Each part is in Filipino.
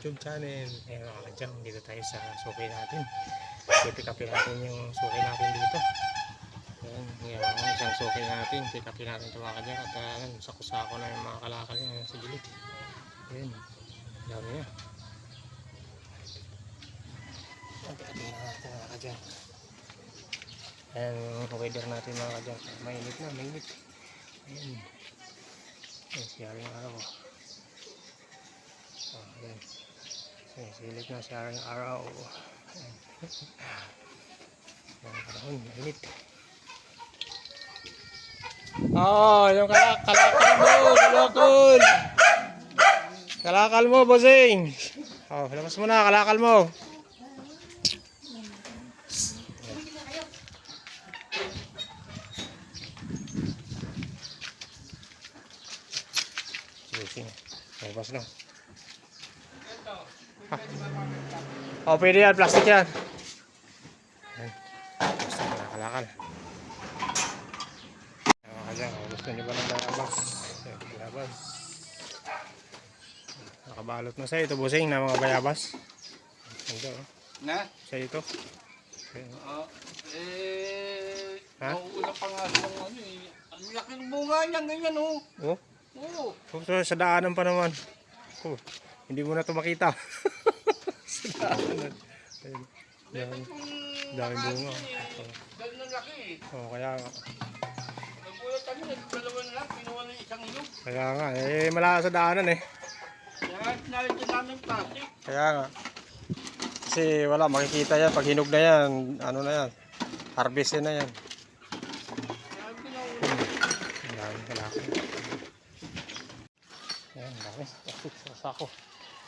YouTube channel. Ayan mga kadyang, dito tayo sa suki natin. Pick upin natin yung suki natin dito. Ayan, yung isang suki natin. Pick upin natin ito mga kadyang. At ayan, sako-sako na yung mga kalakal niya sa gilid. Ayan, dami niya. Hati-hati na natin mga kadyang. Ayan yung weather natin mga kadyang. Mainit na, mainit. Ayan. Ayan, siyaring araw. Ayan. Silip na siyaring araw. Ayan. Ang panahon, mainit. Yung kalakal mo, kalakal. Kalakal mo, bossing. Labas mo na, kalakal mo. Bossing. Labas na. Pwede yan, plastic yan. Ayan. Plastic na kalakal. Gusto nyo ba ng bayabas? Bayabas. Nakabalot na sa ito, bossing, na mga bayabas. Ito, oh. Na? Sa ito. Nauuna pa nga siyang ano eh. Ang laki ng bunga niya, ganyan oh. Oh? Oo. Sa daanan pa naman. Oh, hindi mo na ito makita. Sa daanan. Daming bunga. Ganun ang laki eh. Oh, kaya nga. Nagulat kami, nagdalawa na lang, pinuha na isang ilog. Kaya nga, malakas sa daanan eh. Kaya nalagyan namin plastic. Kaya nga. Kasi wala, makikita yan. Pag hinog na yan, ano na yan. Harvest na yan. Kaya pinuha. Ang dami kalaki. Ayan, ang dami. Plastic sa sako.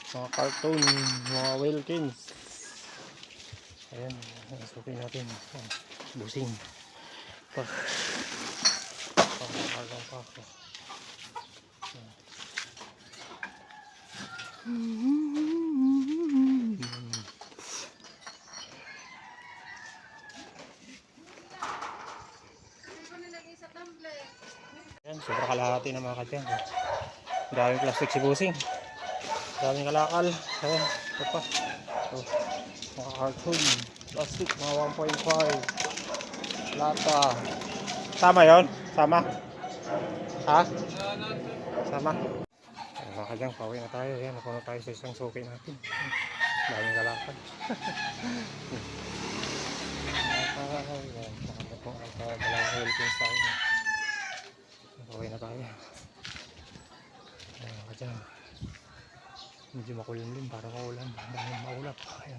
Mga cartoon, mga Wilkins. Ayan, nasukin natin. Busing. Pakakarang pa ako. Ayan, sobra kalahati na mga kadyang. Daming plastic si Busing. Daming kalakal. Ayan, ito pa. So, mga cartoon. Plastic, mga 1.5. Lata. Sama yon? Sama? Ha? Sama? Ayan, mga kadyang, pauwi na tayo. Ayan, napuno tayo sa isang suki natin. Daming kalakal. Ayan, nakapagdalang Wilkins tayo. Pauwi na tayo. Ayan, mga kadyang. Medyo makulimlim para maulan. Dahil maulap. Ayan.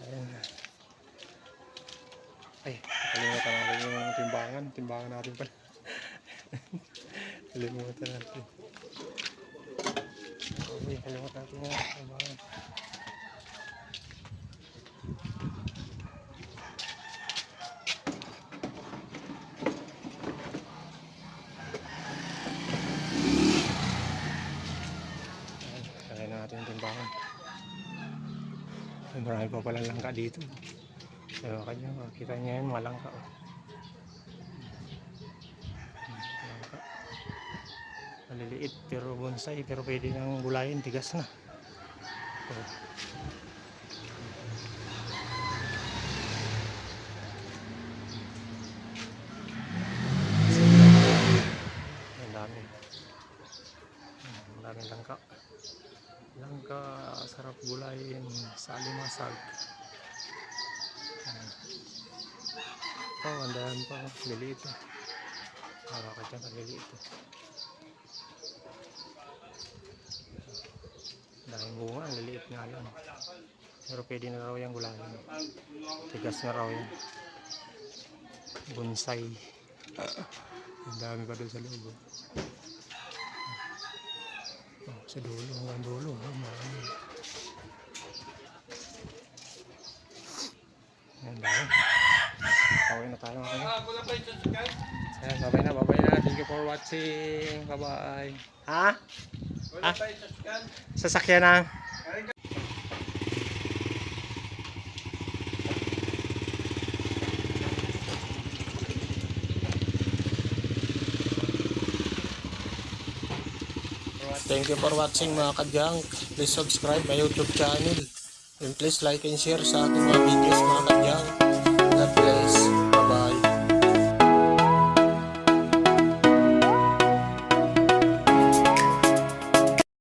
Ayan. Ay, kalimutan natin yung timbangan. Timbangan natin pala. Kalimutan natin. Okay, kalimutan natin yung timbangan. Kaya natin yung timbangan. Marami pa pala langka dito. So, kanya, kita niya yun, mga langka. Langka. Maliliit pero bonsai, pero pwede nang gulayin, tigas na. Oh. Ang dami. Ang daming langka. Langka, sarap gulayin sa alimasag. Ang dahan pa, liliit eh. Marakat yan, ang liliit eh. Dahil bunga, ang liliit nga lang. Pero pwede na raw yung gulayin. Tigas na raw yan. Bonsai. Ang dami pa doon sa loob. Oh, sa dulo, hanggang dulo. Oh, marami. Ayan, dami. Pauwi na tayo mga kanya. Ayan, babay na. Thank you for watching. Bye-bye. Ha? Sasakyan na. Thank you for watching mga kadyang. Please subscribe my YouTube channel. And please like and share sa ating mga videos mga